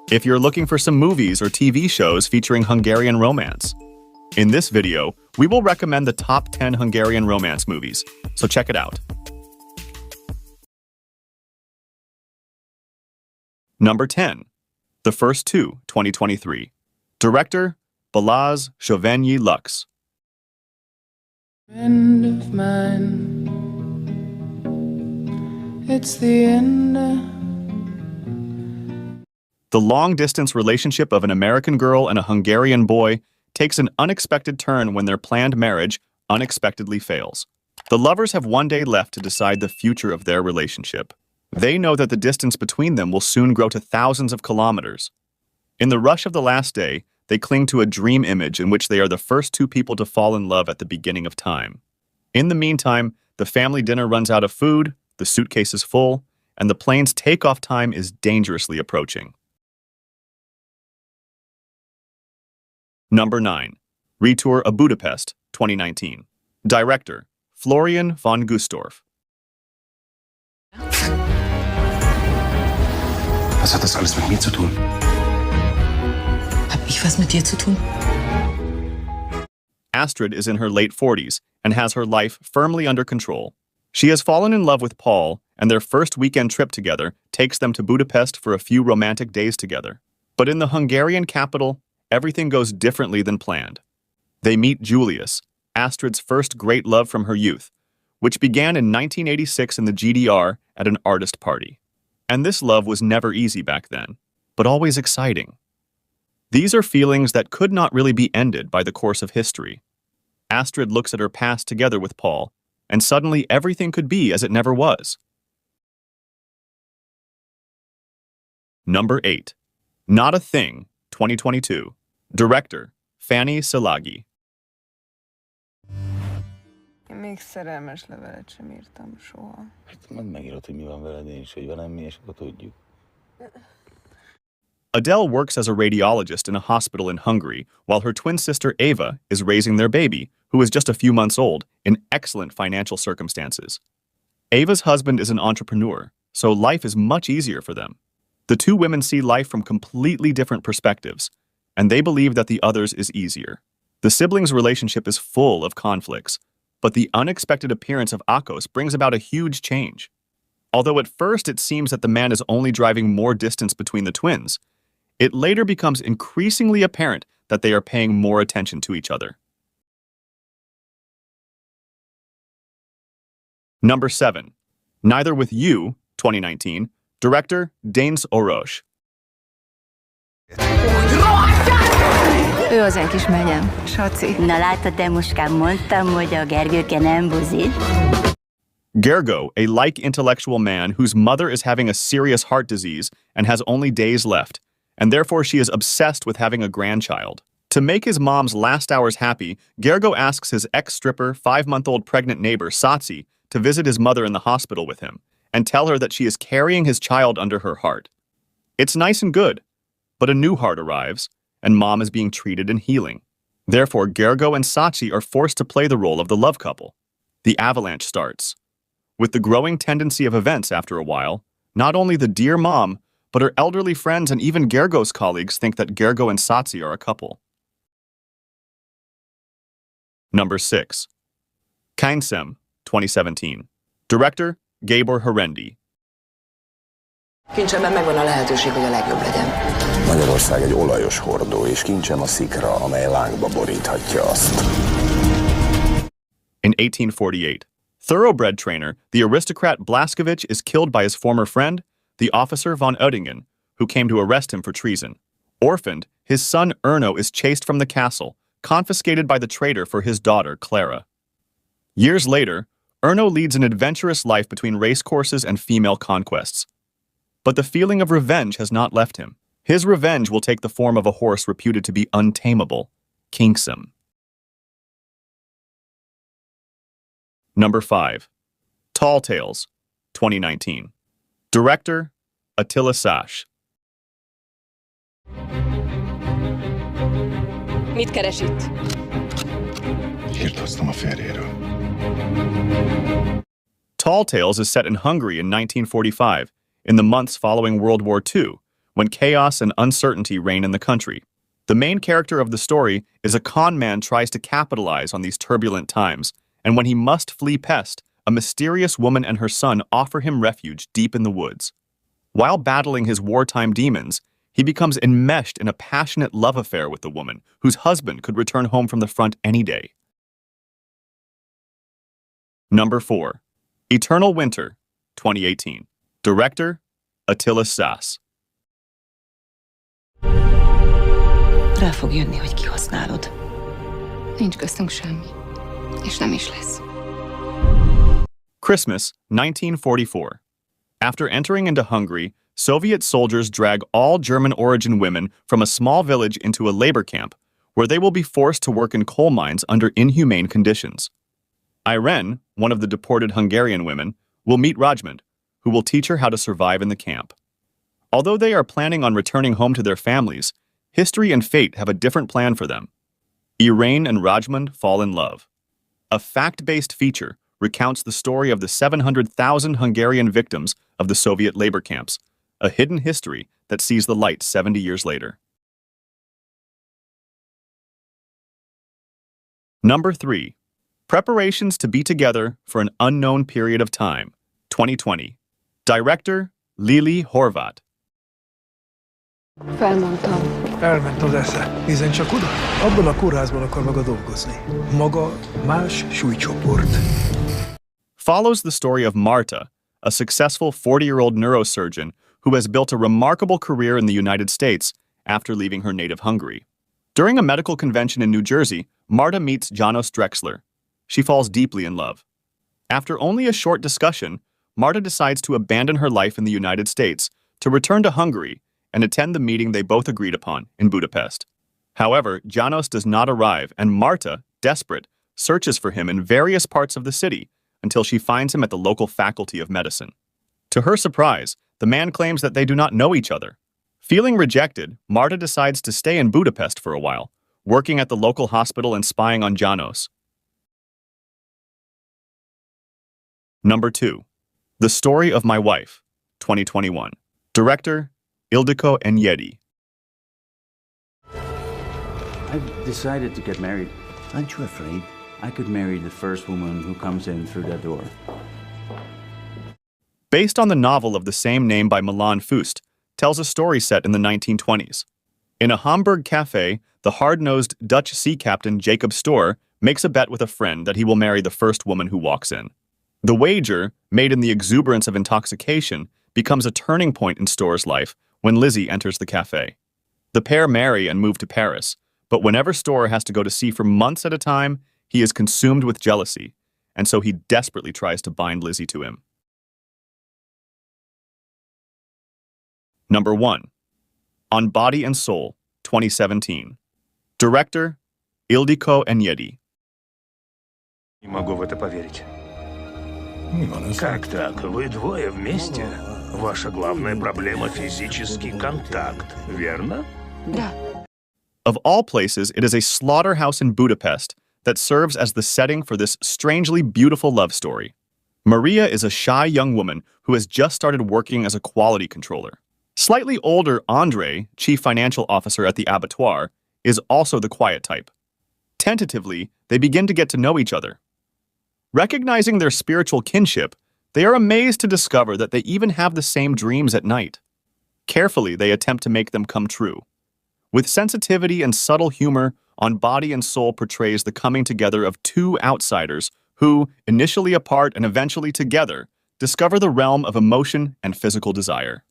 if you're looking for some movies or TV shows featuring Hungarian romance. In this video, we will recommend the top 10 Hungarian romance movies, so check it out. Number 10. The First Two, 2023. Director, Balázs Chovanyi Lux. Friend of mine, it's the end. The long-distance relationship of an American girl and a Hungarian boy takes an unexpected turn when their planned marriage unexpectedly fails. The lovers have one day left to decide the future of their relationship. They know that the distance between them will soon grow to thousands of kilometers. In the rush of the last day, they cling to a dream image in which they are the first two people to fall in love at the beginning of time. In the meantime, the family dinner runs out of food, the suitcase is full, and the plane's takeoff time is dangerously approaching. Number 9. Retour of Budapest, 2019. Director, Florian von Gussdorf. Was hat das alles mit mir zu tun? Hab ich was mit dir zu tun? Astrid is in her late 40s and has her life firmly under control. She has fallen in love with Paul, and their first weekend trip together takes them to Budapest for a few romantic days together. But in the Hungarian capital, everything goes differently than planned. They meet Julius, Astrid's first great love from her youth, which began in 1986 in the GDR at an artist party. And this love was never easy back then, but always exciting. These are feelings that could not really be ended by the course of history. Astrid looks at her past together with Paul, and suddenly everything could be as it never was. Number 8. Not a Thing, 2022. Director, Fanny Szilágyi. Én még szerelmes levelet sem írtam soha. Majd megírod, hogy mi van veled, én is, hogy velem mi, és akkor tudjuk. Adele works as a radiologist in a hospital in Hungary, while her twin sister Ava is raising their baby, who is just a few months old, in excellent financial circumstances. Ava's husband is an entrepreneur, so life is much easier for them. The two women see life from completely different perspectives, and they believe that the other's is easier. The siblings' relationship is full of conflicts, but the unexpected appearance of Akos brings about a huge change. Although at first it seems that the man is only driving more distance between the twins, it later becomes increasingly apparent that they are paying more attention to each other. Number 7. Neither With You, 2019. Director, Dénes Orosz. Ő az én kis menyem, Saci. Na látod, de muskám, mondtam, hogy a Gergőke nem buzi. Gergo, a like intellectual man whose mother is having a serious heart disease and has only days left, and therefore she is obsessed with having a grandchild. To make his mom's last hours happy, Gergo asks his ex-stripper, 5-month-old pregnant neighbor, Saci, to visit his mother in the hospital with him, and tell her that she is carrying his child under her heart. It's nice and good, but a new heart arrives, and Mom is being treated and healing. Therefore, Gergo and Saci are forced to play the role of the love couple. The avalanche starts. With the growing tendency of events after a while, not only the dear mom, but her elderly friends and even Gergo's colleagues think that Gergo and Saci are a couple. Number 6. Kényszem, 2017. Director, Gábor Herendi. Kincsemben megvan a lehetőség, hogy a legjobb legyen. Magyarország egy olajos hordó, és kincsem a szikra, amely lángba boríthatja azt. In 1848, thoroughbred trainer, the aristocrat Blaskovich is killed by his former friend, the officer von Oettingen, who came to arrest him for treason. Orphaned, his son Erno is chased from the castle, confiscated by the traitor for his daughter Clara. Years later, Erno leads an adventurous life between racecourses and female conquests. But the feeling of revenge has not left him. His revenge will take the form of a horse reputed to be untamable, Kényszem. Number 5. Tall Tales, 2019. Director, Attila Szás. Mit keres itt? Hírt hoztam a férjéről. Tall Tales is set in Hungary in 1945, in the months following World War II, when chaos and uncertainty reign in the country. The main character of the story is a con man tries to capitalize on these turbulent times, and when he must flee pest, a mysterious woman and her son offer him refuge deep in the woods. While battling his wartime demons, he becomes enmeshed in a passionate love affair with the woman, whose husband could return home from the front any day. Number 4. Eternal Winter, 2018. Director, Attila Szász. Rá fog jönni, hogy kihasználod. Nincs köztünk semmi. És nem is lesz. Christmas, 1944. After entering into Hungary, Soviet soldiers drag all German-origin women from a small village into a labor camp, where they will be forced to work in coal mines under inhumane conditions. Irene, one of the deported Hungarian women, will meet Rajmund, who will teach her how to survive in the camp. Although they are planning on returning home to their families, history and fate have a different plan for them. Irene and Rajmund fall in love. A fact-based feature recounts the story of the 700,000 Hungarian victims of the Soviet labor camps, a hidden history that sees the light 70 years later. Number 3. Preparations to be together for an unknown period of time, 2020. Director, Lili Horváth. Felmondtam. Elment az esze. Nézzen csak oda. Abban a kórházban akar maga dolgozni. Maga más súlycsoport. Follows the story of Marta, a successful 40-year-old neurosurgeon who has built a remarkable career in the United States after leaving her native Hungary. During a medical convention in New Jersey, Marta meets János Drexler. She falls deeply in love. After only a short discussion, Marta decides to abandon her life in the United States to return to Hungary and attend the meeting they both agreed upon in Budapest. However, János does not arrive, and Marta, desperate, searches for him in various parts of the city until she finds him at the local faculty of medicine. To her surprise, the man claims that they do not know each other. Feeling rejected, Marta decides to stay in Budapest for a while, working at the local hospital and spying on János. Number 2. The Story of My Wife, 2021. Director, Ildikó Enyedi. I've decided to get married. Aren't you afraid? I could marry the first woman who comes in through that door. Based on the novel of the same name by Milan Fust, tells a story set in the 1920s. In a Hamburg cafe, the hard-nosed Dutch sea captain Jacob Stohr makes a bet with a friend that he will marry the first woman who walks in. The wager, made in the exuberance of intoxication, becomes a turning point in Stohr's life when Lizzie enters the cafe. The pair marry and move to Paris, but whenever Stohr has to go to sea for months at a time, he is consumed with jealousy, and so he desperately tries to bind Lizzie to him. Number 1. On Body and Soul, 2017. Director, Ildikó Enyedi. Не могу в это поверить. Как так? Вы двое вместе? Ваша главная проблема — физический контакт, верно? Да. Of all places, it is a slaughterhouse in Budapest that serves as the setting for this strangely beautiful love story. Maria is a shy young woman who has just started working as a quality controller. Slightly older Andrei, chief financial officer at the abattoir, is also the quiet type. Tentatively, they begin to get to know each other. Recognizing their spiritual kinship, they are amazed to discover that they even have the same dreams at night. Carefully, they attempt to make them come true. With sensitivity and subtle humor, On Body and Soul portrays the coming together of two outsiders who, initially apart and eventually together, discover the realm of emotion and physical desire.